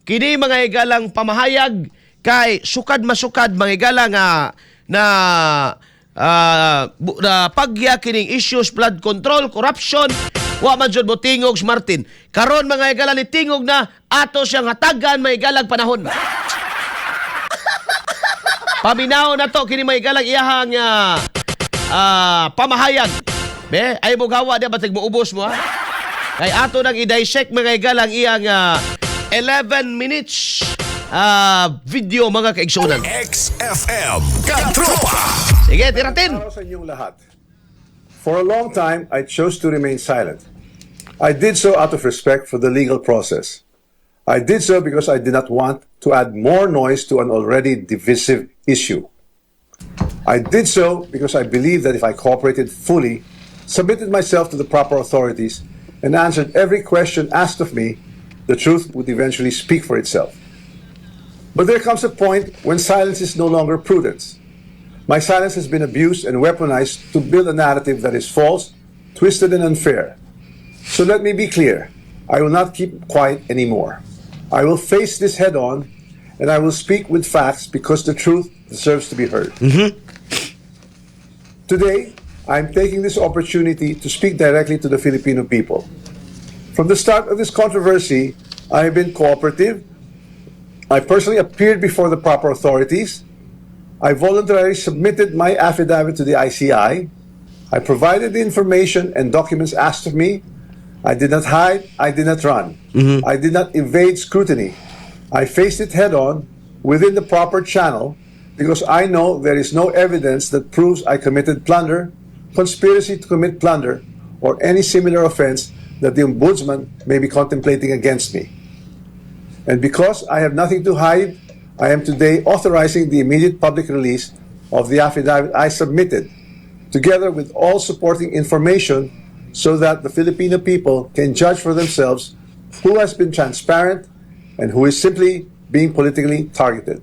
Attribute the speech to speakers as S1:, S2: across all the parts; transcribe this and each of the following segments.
S1: kini mga higalang pamahayag kay sukad masukad mga higala nga na pagya kining issues, flood control, corruption, wa man jud mo tingog Martin. Karon mga higala ni tingog na ato siyang hatagan mga higalang panahon. Paminaw na to kini mga higalang iyahang pamahayag. Be, ay mo gawa di batig mo ubos mo ha. Kay ato nang i-dissect mga higalang iyang 11 minutes video mga kaigsunan.
S2: XFM Katropa.
S1: Sige, tiratin.
S3: Sa inyong lahat. For a long time, I chose to remain silent. I did so out of respect for the legal process. I did so because I did not want to add more noise to an already divisive issue. I did so because I believed that if I cooperated fully, submitted myself to the proper authorities, and answered every question asked of me, the truth would eventually speak for itself. But there comes a point when silence is no longer prudence. My silence has been abused and weaponized to build a narrative that is false, twisted, and unfair. So let me be clear. I will not keep quiet anymore. I will face this head on, and I will speak with facts because the truth deserves to be heard. Today, I'm taking this opportunity to speak directly to the Filipino people. From the start of this controversy, I have been cooperative. I personally appeared before the proper authorities. I voluntarily submitted my affidavit to the ICI. I provided the information and documents asked of me. I did not hide. I did not run. I did not evade scrutiny. I faced it head on within the proper channel because I know there is no evidence that proves I committed plunder, conspiracy to commit plunder, or any similar offense that the Ombudsman may be contemplating against me. And because I have nothing to hide, I am today authorizing the immediate public release of the affidavit I submitted, together with all supporting information so that the Filipino people can judge for themselves who has been transparent and who is simply being politically targeted.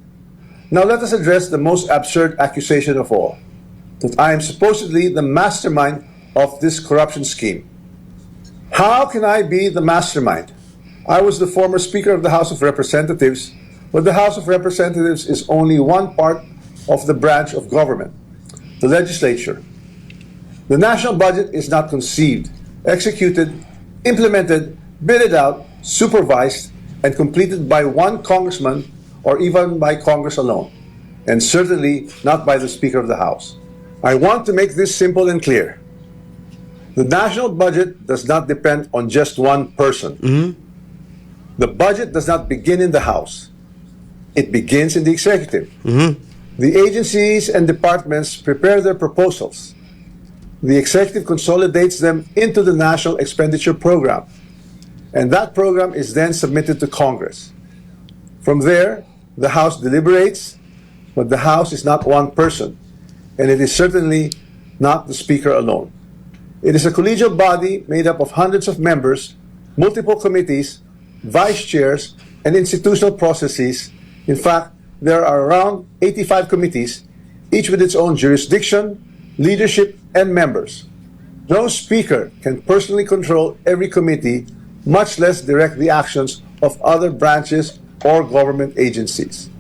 S3: Now let us address the most absurd accusation of all, that I am supposedly the mastermind of this corruption scheme. How can I be the mastermind? I was the former Speaker of the House of Representatives, but the House of Representatives is only one part of the branch of government, the legislature. The national budget is not conceived, executed, implemented, bidded out, supervised, and completed by one congressman or even by Congress alone, and certainly not by the Speaker of the House. I want to make this simple and clear. The national budget does not depend on just one person. The budget does not begin in the House. It begins in the executive. The agencies and departments prepare their proposals. The executive consolidates them into the national expenditure program, and that program is then submitted to Congress. From there, the House deliberates, but the House is not one person, and it is certainly not the Speaker alone. It is a collegial body made up of hundreds of members, multiple committees, vice chairs, and institutional processes. In fact, there are around 85 committees, each with its own jurisdiction, leadership, and members. No speaker can personally control every committee, much less direct the actions of other branches or government agencies.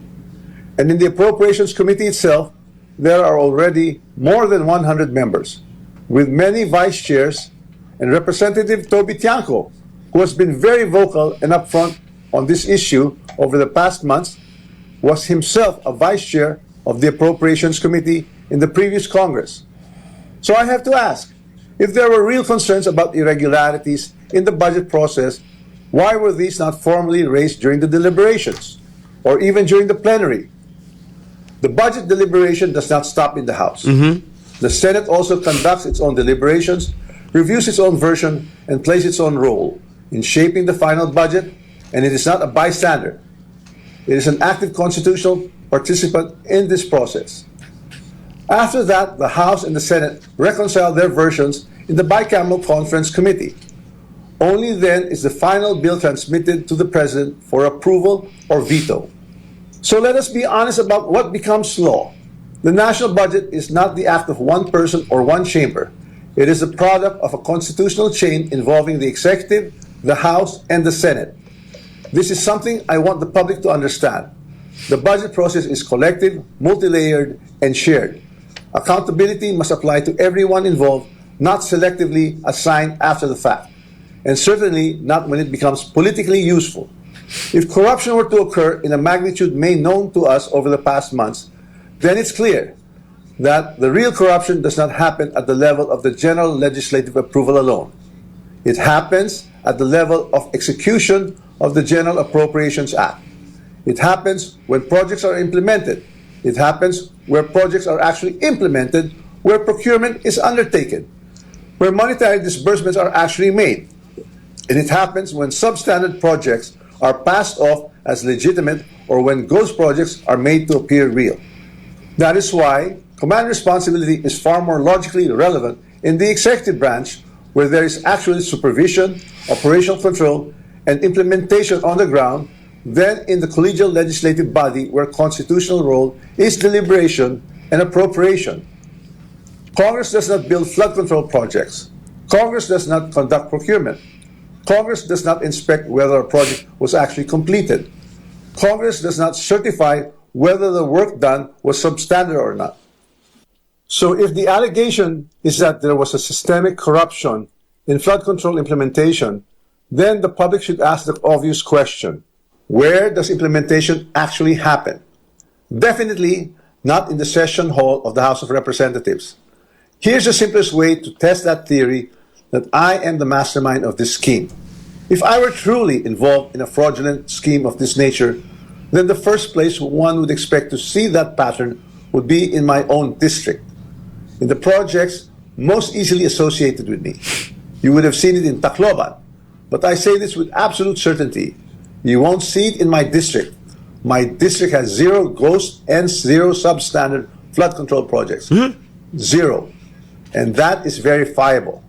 S3: And in the Appropriations Committee itself, there are already more than 100 members, with many vice chairs, and Representative Toby Tiangco, who has been very vocal and upfront on this issue over the past months, was himself a vice chair of the Appropriations Committee in the previous Congress. So I have to ask, if there were real concerns about irregularities in the budget process, why were these not formally raised during the deliberations, or even during the plenary? The budget deliberation does not stop in the House. The Senate also conducts its own deliberations, reviews its own version, and plays its own role in shaping the final budget, and it is not a bystander. It is an active constitutional participant in this process. After that, the House and the Senate reconcile their versions in the bicameral conference committee. Only then is the final bill transmitted to the President for approval or veto. So let us be honest about what becomes law. The national budget is not the act of one person or one chamber. It is the product of a constitutional chain involving the executive, the House, and the Senate. This is something I want the public to understand. The budget process is collective, multi-layered, and shared. Accountability must apply to everyone involved, not selectively assigned after the fact, and certainly not when it becomes politically useful. If corruption were to occur in a magnitude made known to us over the past months, then it's clear that the real corruption does not happen at the level of the general legislative approval alone. It happens at the level of execution of the General Appropriations Act. It happens when projects are implemented. It happens where projects are actually implemented, where procurement is undertaken, where monetary disbursements are actually made. And it happens when substandard projects are passed off as legitimate or when ghost projects are made to appear real. That is why command responsibility is far more logically relevant in the executive branch, where there is actually supervision, operational control, and implementation on the ground, than in the collegial legislative body, where constitutional role is deliberation and appropriation. Congress does not build flood control projects. Congress does not conduct procurement. Congress does not inspect whether a project was actually completed. Congress does not certify whether the work done was substandard or not. So if the allegation is that there was a systemic corruption in flood control implementation, then the public should ask the obvious question: where does implementation actually happen? Definitely not in the session hall of the House of Representatives. Here's the simplest way to test that theory that I am the mastermind of this scheme. If I were truly involved in a fraudulent scheme of this nature, then the first place one would expect to see that pattern would be in my own district, in the projects most easily associated with me. You would have seen it in Tacloban, but I say this with absolute certainty. You won't see it in my district. My district has 0 ghost and 0 substandard flood control projects. 0. And that is verifiable.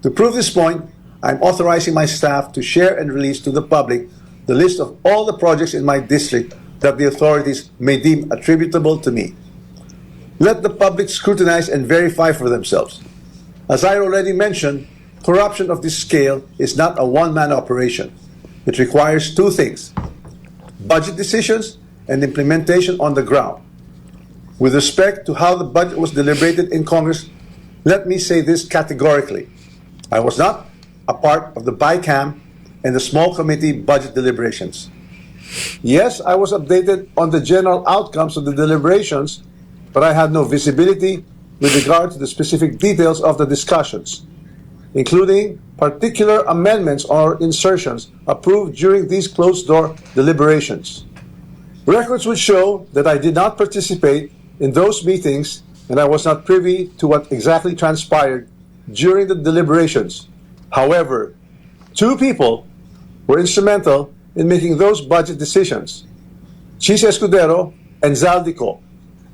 S3: To prove this point, I'm authorizing my staff to share and release to the public the list of all the projects in my district that the authorities may deem attributable to me. Let the public scrutinize and verify for themselves. As I already mentioned, corruption of this scale is not a one-man operation. It requires 2 things: budget decisions and implementation on the ground. With respect to how the budget was deliberated in Congress, let me say this categorically. I was not a part of the BICAM and the small committee budget deliberations. Yes, I was updated on the general outcomes of the deliberations, but I had no visibility with regard to the specific details of the discussions, including particular amendments or insertions approved during these closed-door deliberations. Records would show that I did not participate in those meetings, and I was not privy to what exactly transpired during the deliberations. However, 2 people were instrumental in making those budget decisions: Chis Escudero and Zaldico.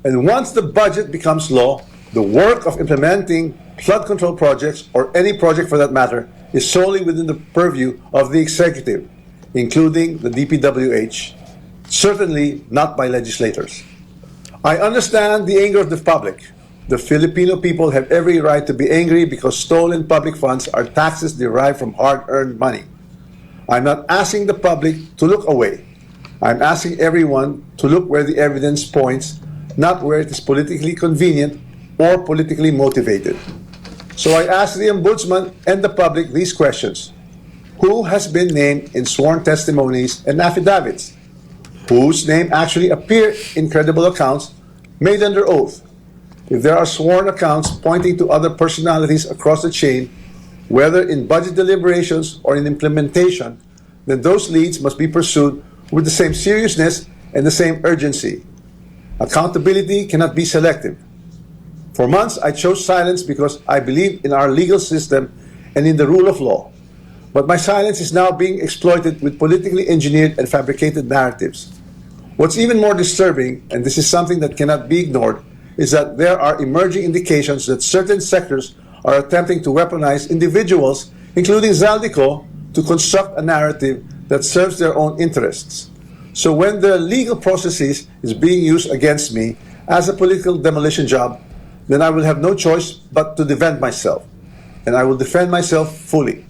S3: And once the budget becomes law, the work of implementing flood control projects, or any project for that matter, is solely within the purview of the executive, including the DPWH, certainly not by legislators. I understand the anger of the public. The Filipino people have every right to be angry because stolen public funds are taxes derived from hard-earned money. I'm not asking the public to look away. I'm asking everyone to look where the evidence points, not where it is politically convenient or politically motivated. So I ask the Ombudsman and the public these questions: who has been named in sworn testimonies and affidavits? Whose name actually appeared in credible accounts made under oath? If there are sworn accounts pointing to other personalities across the chain, whether in budget deliberations or in implementation, then those leads must be pursued with the same seriousness and the same urgency. Accountability cannot be selective. For months, I chose silence because I believe in our legal system and in the rule of law. But my silence is now being exploited with politically engineered and fabricated narratives. What's even more disturbing, and this is something that cannot be ignored, is that there are emerging indications that certain sectors are attempting to weaponize individuals, including Zaldico, to construct a narrative that serves their own interests. So when the legal processes is being used against me as a political demolition job, then I will have no choice but to defend myself. And I will defend myself fully.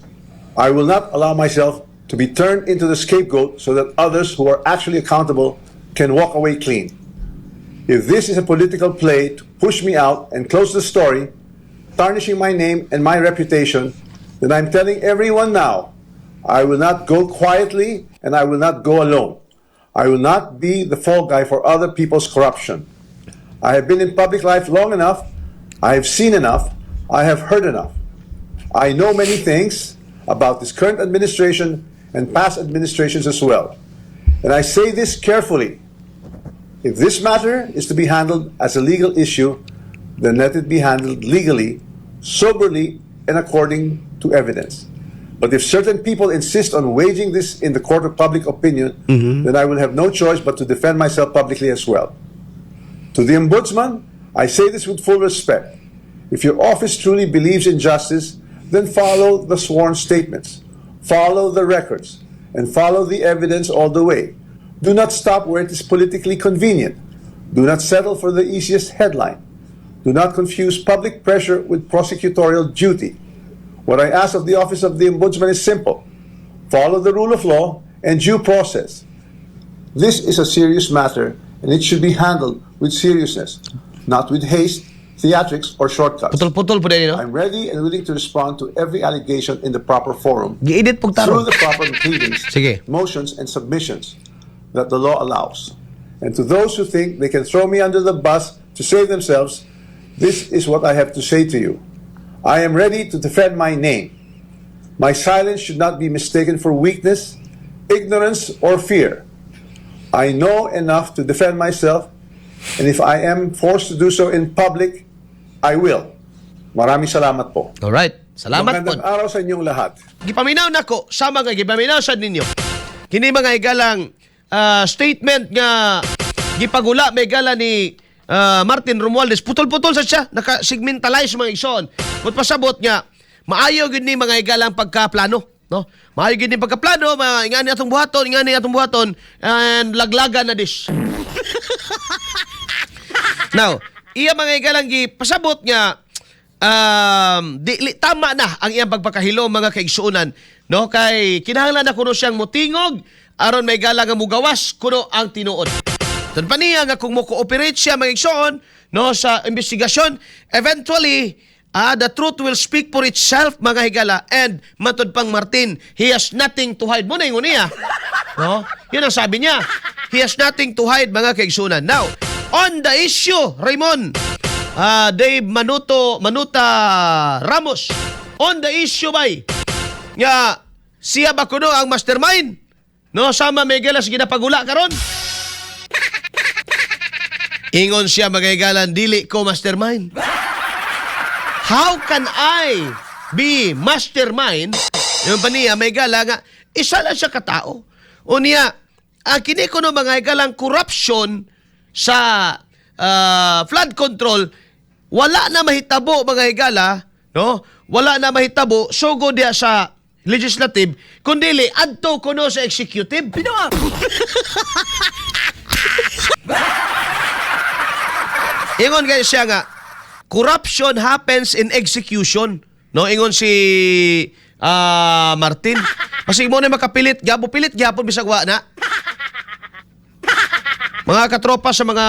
S3: I will not allow myself to be turned into the scapegoat so that others who are actually accountable can walk away clean. If this is a political play to push me out and close the story, tarnishing my name and my reputation, then I'm telling everyone now, I will not go quietly and I will not go alone. I will not be the fall guy for other people's corruption. I have been in public life long enough. I have seen enough. I have heard enough. I know many things about this current administration and past administrations as well. And I say this carefully. If this matter is to be handled as a legal issue, then let it be handled legally, soberly, and according to evidence. But if certain people insist on waging this in the court of public opinion, then I will have no choice but to defend myself publicly as well. To the Ombudsman, I say this with full respect. If your office truly believes in justice, then follow the sworn statements, follow the records, and follow the evidence all the way. Do not stop where it is politically convenient. Do not settle for the easiest headline. Do not confuse public pressure with prosecutorial duty. What I ask of the Office of the Ombudsman is simple. Follow the rule of law and due process. This is a serious matter and it should be handled with seriousness, not with haste, theatrics, or shortcuts.
S1: Putol-putol po din, no?
S3: I'm ready and willing to respond to every allegation in the proper forum
S1: Giedit pong
S3: through
S1: tarong.
S3: the proper pleadings,
S1: Sige.
S3: motions, and submissions that the law allows. And to those who think they can throw me under the bus to save themselves, this is what I have to say to you. I am ready to defend my name. My silence should not be mistaken for weakness, ignorance, or fear. I know enough to defend myself, and if I am forced to do so in public, I will. Maraming salamat po.
S1: Alright. Salamat po.
S3: Magandang araw sa inyong lahat.
S1: Gipaminaw nako sa mga gipaminaw sa ninyo. Kini mga igalang statement nga gipagula may gala ni Martin Romualdez. Putol-putol sa siya, naka-segmentalize mga igsoon. Kung pasabot nga, maayo gid ni mga igalang pagkaplano, no? Maayo gid ni pagkaplano, ingani atong buhaton, and laglaga na dis. Now, iya mga igalang pasabot nga tama na ang iyang pagpakahilo mga kaigsuunan, no? Kay kinahanglan na kuno siyang mutingog aron may gala nga mugawas kuno ang tinuod. Tan pa niya nga kung mo-cooperate siya mga igsoon, no, sa investigasyon, eventually the truth will speak for itself mga higala. And matud pang Martin, he has nothing to hide. Muna yung niya, no? Yun ang sabi niya, he has nothing to hide mga kaigsuunan. Now, on the issue, Raymond, Dave Manuta Ramos, on the issue bay nga siya ba kuno ang mastermind, no, sama may galas ginapagula karon? Ingon siya magaygalan, dili ko mastermind. How can I be mastermind? Yung pa niya, may gala nga, isa lang siya katao. O niya, kini ko no mga galang corruption sa flood control, wala na mahitabo mga higala, no? Wala na mahitabo, sugo diya sa legislative, kundili, adto ko no sa executive. Pinawa! Ingon kayo siya nga, corruption happens in execution. No, ingon si Martin. Kasi mo na makapilit, pilit gyapon bisag wa na. Mga katropa sa mga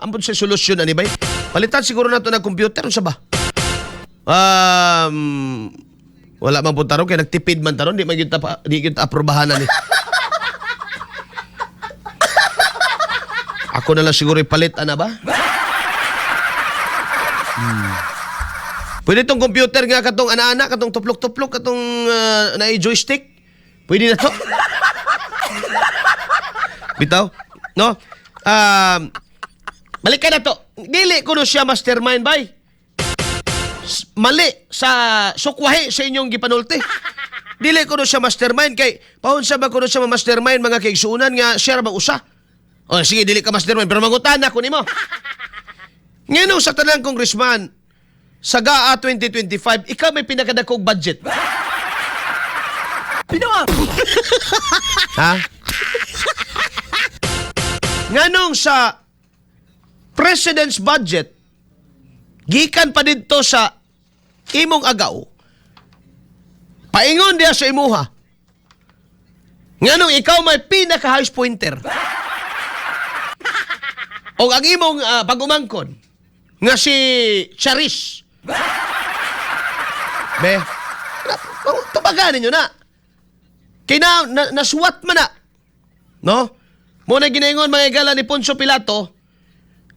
S1: ampun sa solusyon ani bay. Palitan siguro nato ng computer sa ba. Wala man pud taron kay nagtipid man taron, di gyud aprobahan ni. Ako na lang siguro ipalit ana ba? Pwede itong computer nga katong ana-ana, katong tuplok-tuplok, katong na-joystick. Pwede na to. Bitaw? No? Balik ka na to. Dili ko no siya mastermind, bay. Mali sa sukwahe sa inyong gipanulti. Dili ko no siya mastermind kay paunsa ba ko no siya mastermind mga kaigsuunan nga share ba usa. O sige, dili ka mastermind pero mangutan ako nimo. Ngayon sa tanang congressman, sa GAA 2025, ikaw may pinakadakong budget. Pinawa! Ha? Nganong sa president's budget, gikan pa dito sa imong agaw, paingon diya sa imuha, Nganong ikaw may pinaka-house pointer. O ang imong pag-umangkon nga si Charish. Be, tubagan ninyo na. Kaya naswat man na. No? Muna ginaingon mga igala ni Poncio Pilato,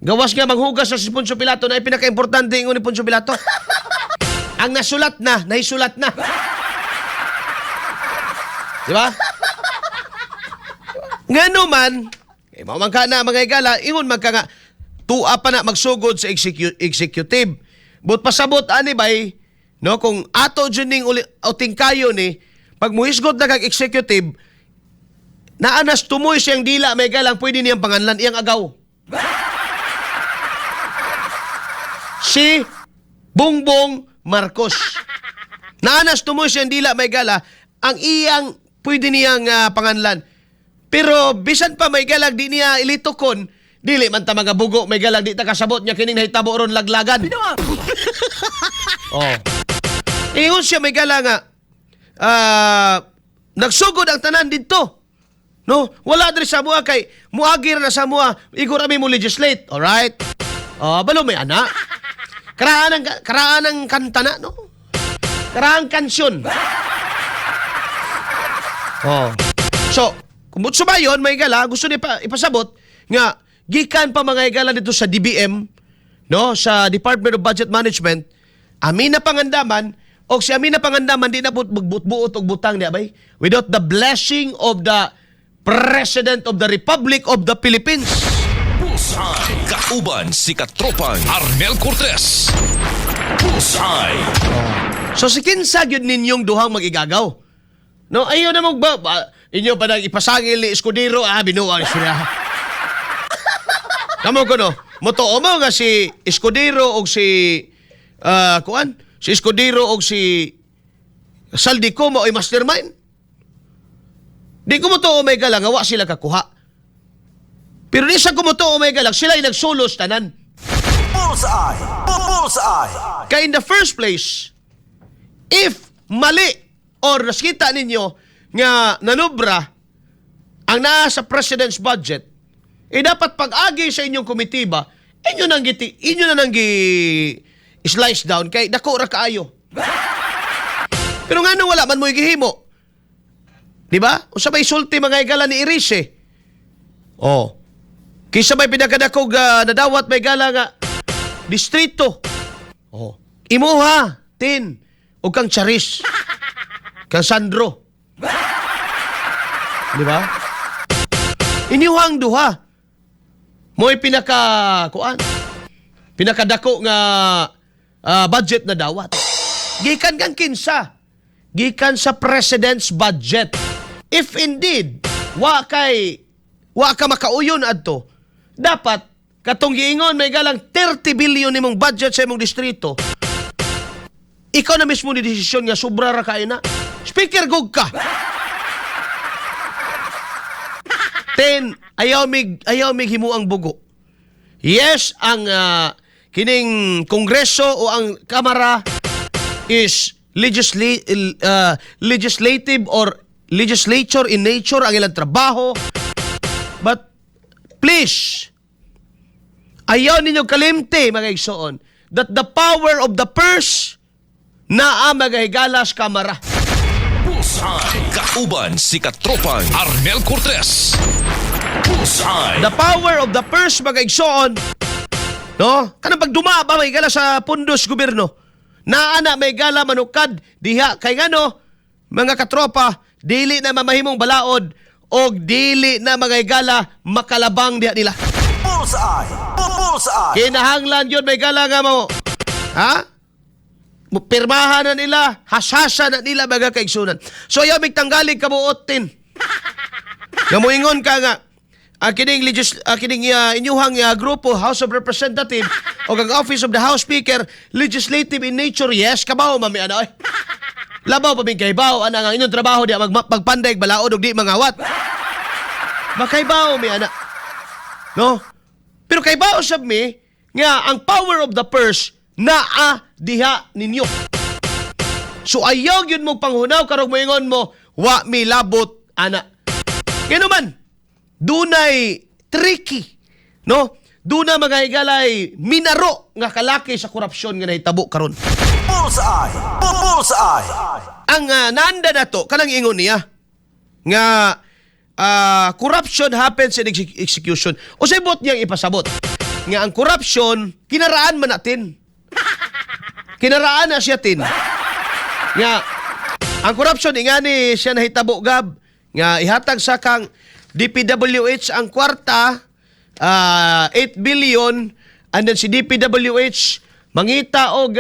S1: gawas nga manghugas sa si Poncio Pilato na pinaka-importante ingon ni Poncio Pilato. Ang nasulat na, naisulat na. Di ba? Nga naman, mamangka na mga igala, ingon magka nga, tua pa na magsugod sa executive. But pasabot ani bay, no, kung ato dyan ning uting kayo ni, pag muhisgot na kag-executive, naanas tumoy siyang dila, may galang pwede niyang panganlan, iyang agaw. Si Bongbong Marcos. Naanas tumoy siyang dila, may gala, ang iyang pwede niyang panganlan. Pero bisan pa may galang di niya ilitokon, dili man ta mga bugo, may galang di ta kasabot niya kining nahitabo ron laglagan. Oh. Ingon siya may galang nga, nagsugod ang tanan dito. No, wala diri sa mua kay muagir na sa mua, igor ami mo legislate, all right? Balo may ana. Karaan ng kanta na, no? Karaan kansyon. So, kung sumayon, may gala, gusto niya ipasabot nga, gikan pa mga igala dito sa DBM, no? Sa Department of Budget Management, amin na pangandaman, o si amin na pangandaman, di na buot og butang niya, bay? Without the blessing of the President of the Republic of the Philippines.
S2: Bullseye. Kauban si Katropang Arnel Cortez. Bullseye.
S1: So si kinsa gyud ninyong duhang magigagaw? No, ayo na mo inyo pa nang ipasangil ni Escudero, binuang siya. Kamo ko no, motoo mo nga si Escudero og si si Escudero og si Saldico mo ay mastermind. Di ko mo to omega lang, awa sila kakuha. Pero di sa ko mo to omega lang, sila ay nagsulos tanan.
S2: Bullseye. Bullseye.
S1: Kaya in the first place, if mali or naskita ninyo nga nanubra ang nasa president's budget, dapat pag-agi sa inyong komitiba, inyo na nang slice down kay dako ra kaayo. Pero nga nang wala man mo igihimo. Di ba? O sabay sulti mga igala ni Irise. Kisa may pinakadakog nadawat may gala nga distrito. Imuha, Tin, o kang Charis, kang Sandro. Di ba? Inyuha ang duha. Mo'y pinakadako nga budget na dawat. Gikan kang kinsa. Gikan sa president's budget. If indeed, wa ka makauyon adto, dapat katong giingon may galang 30 billion nimong budget sa imong distrito. Ikaw na mismo ni desisyon nga sobra ra kayo na. Speaker gug ka. Ayaw mig himuang bugo. Yes, ang kining kongreso o ang kamara is legislative or legislature in nature ang ilang trabaho. But please, ayaw ninyo kalimte mga igsoon that the power of the purse naa magahigalas kamara.
S2: Bullseye. Kauban si Katropang Arnel Cortez. Bullseye.
S1: The power of the purse mga igsoon, no? Kanang pagduma ba mahigala sa pundos gobyerno? Naana may gala manukad diha kay ngano mga katropa dili na mamahimong balaod o dili na mga igala makalabang diha nila.
S2: Bullseye. Bullseye.
S1: Kinahanglan yun may gala nga mo. Pirmahan na nila, hasasa na nila mga kaigsunan. So ayaw tanggalig kabuotin. Ngamuingon ka nga kining inyuhang grupo House of Representatives o ang Office of the House Speaker legislative in nature. Yes, kabaw mami ano eh. Labaw pa kaybaw ana nga inyong trabaho di magpanday balaod og di mangawat. Makaybaw mi ana. No? Pero kaybaw sab mi nga ang power of the purse naa diha ninyo. So ayaw gyud mo panghunaw karong moingon mo wa mi labot ana. Kaya naman, dunay tricky, no? Duna mga higalay minaro nga kalaki sa korupsyon nga nahitabo karon.
S2: Bullseye! Bullseye!
S1: Ang nanda na to, kanang ingon niya, nga corruption happens in execution. O sa ibot niyang ipasabot, nga ang corruption, kinaraan man natin. Kinaraan na siya tin. Nga, ang corruption, ingani siya nahitabo gab, nga ihatag sa kang DPWH ang kwarta, 8 billion, and then si DPWH mangita og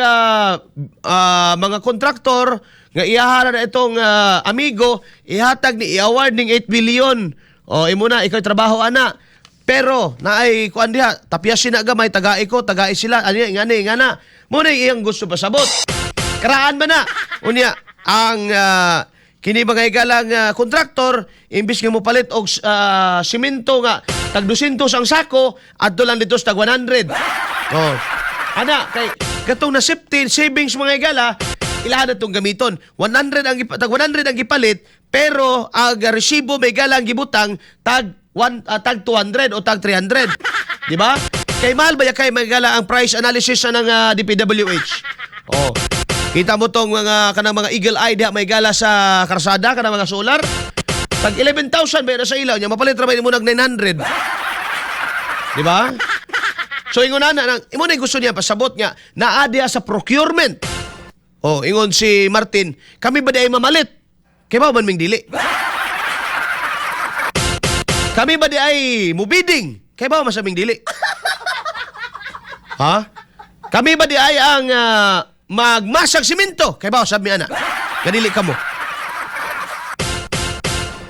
S1: mga kontraktor nga iyahan na itong amigo, ihatag ni i-award ning 8 billion. O imo na ikaw trabaho ana. Pero naay kuan diha, tapyasin na gamay tagai ko, tagai sila. Ano ngani ngana. Mo na iyang gusto pasabot. Karaan man na. Unya ang kini mga igalang kontraktor, imbis nga mo palit og simento nga tag 200 ang sako, adto lang dito sa tag 100. Oh. Ana kay katong na savings mga igala, ilahan na itong gamiton. 100 ang tag 100 ang gipalit, pero ang resibo may galang gibutang tag 200 o tag 300. Di ba? Kay mahal ba kay may gala ang price analysis ng DPWH? Oh. Kita mo tong kanang mga eagle eye diha may gala sa karsada, kanang mga solar. Tag 11,000 ba na sa ilaw niya, mapalit ra ba mo nag 900. Di ba? So ingon na imo na gusto niya pasabot nga naa diha sa procurement. Oh, ingon si Martin, kami ba di ay mamalit? Kay ba man ming dili? Kami ba di ay mubiding? Kay ba masaming dili? Ha? Kami ba di ay ang magmasag simento? Kay ba sabi ana? Kadili ka mo.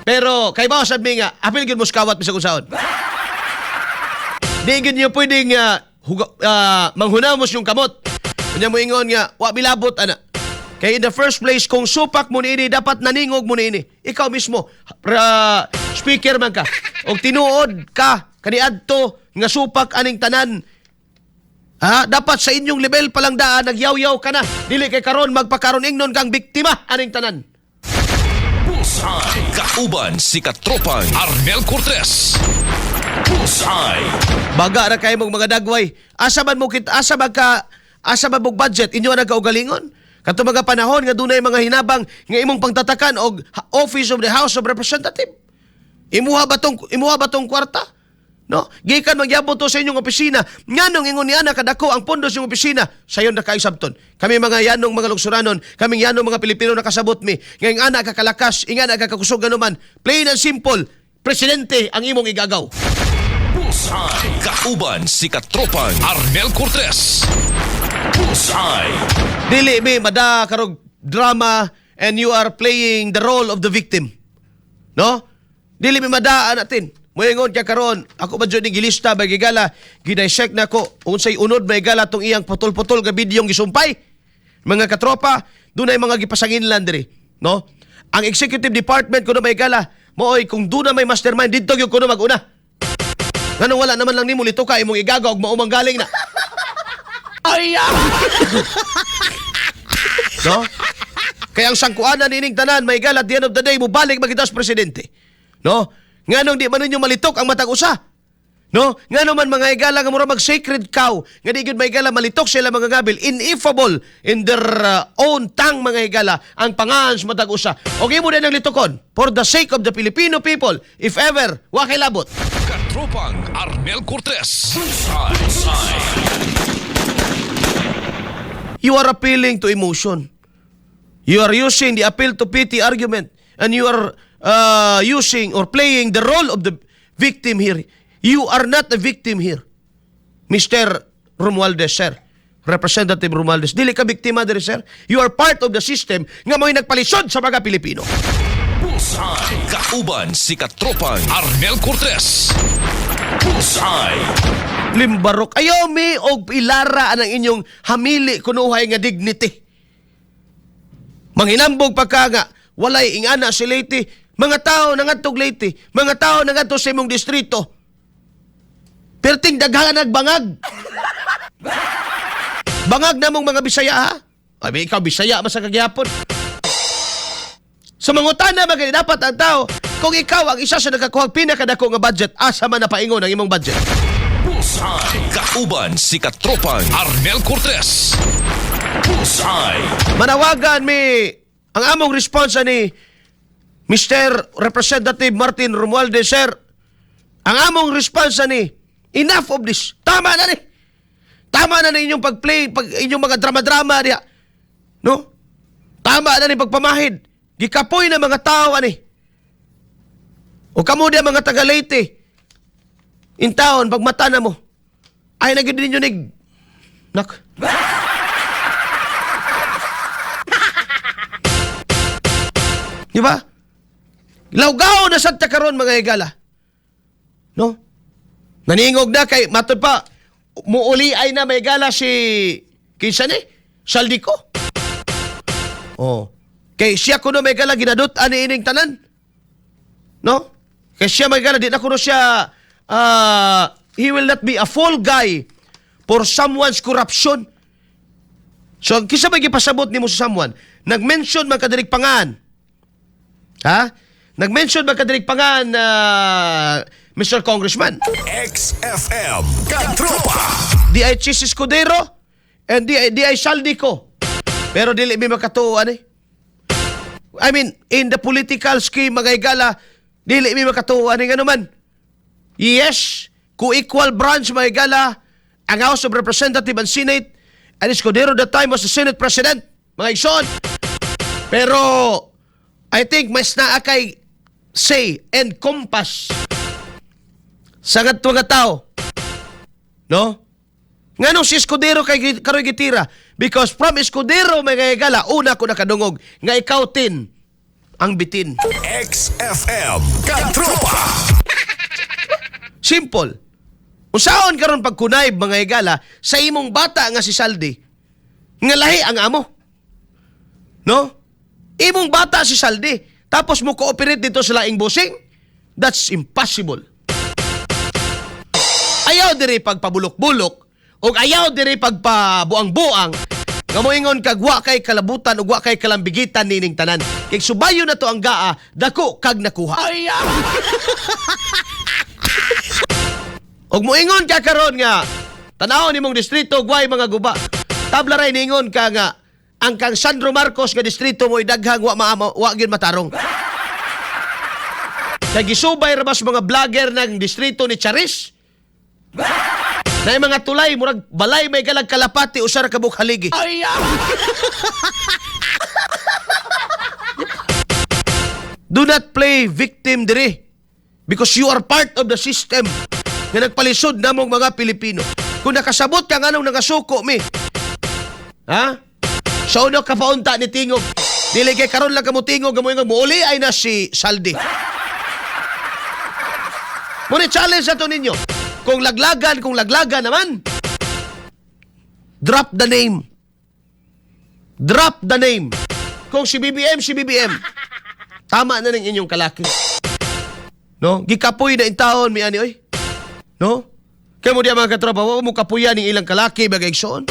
S1: Pero kay ba sabi nga, apil gyud mo skawat bisag unsaon. Di gyud niyo pwedeng manghunamos yung kamot. Kanya mo ingon nga, wa bilabot ana. Kaya in the first place, kung supak mo ni ini, dapat naningog mo ni ini. Ikaw mismo, speaker man ka. O tinuod ka, kaniadto, nga supak aning tanan. Dapat sa inyong level palang daan, nagyaw-yaw ka na. Dili kay karon magpakaron ingnon kang biktima aning tanan.
S2: Bullseye! Kauban si Katropang Arnel Cortez. Bullseye!
S1: Baga na kayo mong mga dagway. Asa man mo mong budget, inyo na kaugalingon? Kato mga panahon nga dunay mga hinabang nga imong pangtatakan og Office of the House of Representative. Imuha ba tong kwarta? No? Gikan magyabot to sa inyong opisina. Nganong ingon niya na kadako ang pondo sa inyong opisina. Sayon na kayo sabton. Kami mga yanong mga lugsuranon, kaming yanong mga Pilipino nakasabot mi. Ngayong ana kakalakas, ingana kakakusog ganuman. Plain and simple, presidente ang imong igagaw.
S2: Bullseye! Kauban si Katropang Arnel Cortez. Bullseye!
S1: Dili mi mada karog drama and you are playing the role of the victim. No? Dili mi madaan natin. Moingon kay karon, ako ba jud ning gilista ba gigala, gidissect na ko unsay unod ba gigala tong iyang putol-putol nga bidyong gisumpay. Mga katropa, dunay mga gipasanginlan diri, no? Ang executive department kuno may gala, mooy kung duna may mastermind didto gyud kuno maguna. Nganong wala naman lang nimo lito ka imong igagaw og maumang galing na. No? Kaya ang sangkuanan ining tanan may gala at the end of the day mo balik magitas presidente. No? Nganong di man ninyo malitok ang matag usa? No? Ngano man mga igala nga mura mag sacred cow, nga di gyud may igala malitok sila mga gabil, ineffable in their own tongue mga igala ang pangahan sa matag usa. Okay mo din ang litokon for the sake of the Filipino people, if ever wa kay labot.
S2: Katropang Arnel Cortez. Bullseye!
S1: You are appealing to emotion. You are using the appeal to pity argument, and you are using or playing the role of the victim here. You are not a victim here, Mr. Romualdez, sir. Representative Romualdez. Dili ka biktima diri, sir. You are part of the system nga mo'y nagpalisod sa mga Pilipino.
S2: Bullseye! Kauban si Katropang Arnel Cortez. Bullseye!
S1: Limbarok. Ayaw mi og ilara ang inyong hamili kunuhay nga dignity. Manghinambog pagka nga, walay ingana si Leyte. Mga tao nangadtog Leyte. Mga tao nangadto sa imong distrito. Perting daghan nagbangag. Bangag na mong mga Bisaya, ha? Ay, ikaw Bisaya, masa kagyapon. Sa mangutana, dapat ang tao, Kung ikaw ang isa sa nakakuha pinakadako nga budget, asa man na paingon ang imong budget?
S2: Bullseye. Kauban si katropang Arnel Cortez. Bullseye.
S1: Manawagan mi ang among responsa ni Mr. Representative Martin Romualdez, sir. Ang among responsa ni, enough of this. Tama na ni. Tama na inyong pag-play, inyong mga drama-drama niya. No? Tama na ni pagpamahid. Gikapoy na mga tao ani. O kamo diya mga taga-Leyte. In taon, pag mata na mo, ay naging ninyo nak. Di ba? Lawgaw na sad ta karon mga higala. No? Naningog na kay matod pa muuli ay na may gala si kinsa ni? Saldico. Oh. Kay siya kuno may gala ginadot ani ining tanan. No? Kay siya may gala di na kuno siya he will not be a fall guy for someone's corruption. So kinsa may gipasabot nimo sa someone? Nag-mention man kadirig pangan. Ha? Nag-mention ba kadirig pangan Mr. Congressman?
S2: XFM Katropa.
S1: Di ay Chis Escudero and di ay Saldico. Pero dili mi makatuan eh. I mean, in the political scheme, mga higala, dili mi makatuan eh. Ano man? Yes, co-equal branch, mga higala, ang House of Representatives and Senate, and Escudero that time was the Senate President, mga igsoon. Pero, I think mas naakay say and compass sa nga tao. No? Nganong si Escudero kay karoy gitira? Because from Escudero may gala, una ko nakadungog nga ikaw tin ang bitin.
S2: XFM Katropa.
S1: Simple. Usaon karon pagkunay mga higala sa imong bata nga si Saldi. Nga lahi ang amo. No? Imong bata si Saldi, tapos mo cooperate dito sa laing busing? That's impossible. Ayaw diri pagpabulok-bulok o ayaw diri pagpabuang-buang nga moingon kag wa kay kalabutan ug wa kay kalambigitan nining tanan. Kay subayo na to ang gaa, dako kag nakuha. Og moingon ka karon nga tanaw nimong distrito ug way mga guba. Tabla ray ningon ka nga ang kang Sandro Marcos nga distrito mo daghang wa gyud matarong. Kay gisubay ra mas mga vlogger ng distrito ni Charis. Na mga tulay, murag balay may galag kalapati usar ka bukhaligi. Do not play victim diri because you are part of the system nga nagpalisod namong mga Pilipino. Kung nakasabot ka nga nung nakasuko mi, ha? Sa uno ka paunta ni Tingog, dili kay karon lang ka mo Tingog, gamoy nga muuli ay na si Saldi. Muna challenge ato ninyo. Kung laglagan naman, drop the name. Drop the name. Kung si BBM, tama na ng inyong kalaki. No? Gikapoy na intahon, mi ani, oy. No? Kaya mo diya mga katropa, wala mo kapuyan ng ilang kalaki, bagay soon.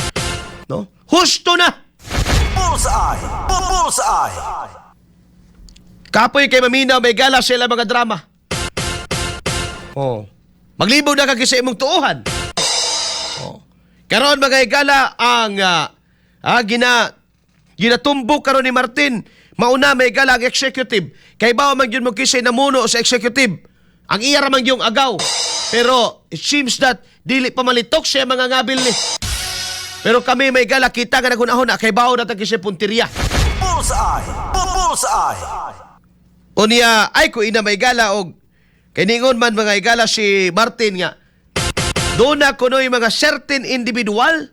S1: No? Husto na!
S4: Bullseye! Bullseye!
S1: Kapoy kay maminaw, may gala sila mga drama. Oh. Maglibaw na kag sa imong tuuhan. Oh. Karon mga higala ang ginatumbok karon ni Martin. Mauna may higala ang executive. Kay bawa man gyud mo kisay namuno sa executive. Ang iya ra man gyung agaw. Pero it seems that dili pa malitok siya mga ngabil ni. Pero kami may higala kita nga nagunahon kay bawa na ta kisay punteriya.
S4: Bullseye! Bullseye!
S1: Unya ay ko ina may higala og kay ningon man mga higala si Martin nga doon na kunoy mga certain individual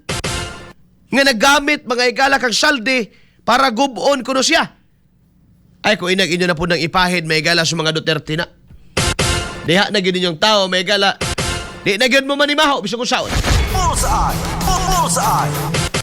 S1: nga nagamit mga higala kag saldi para gubon kuno siya. Ay ko inag inyo na po nang ipahid mga higala sa mga Duterte na. Diha na gid ninyong tao mga higala. Di na gyud mo manimaho bisag usaon.
S4: Bullseye! Bullseye!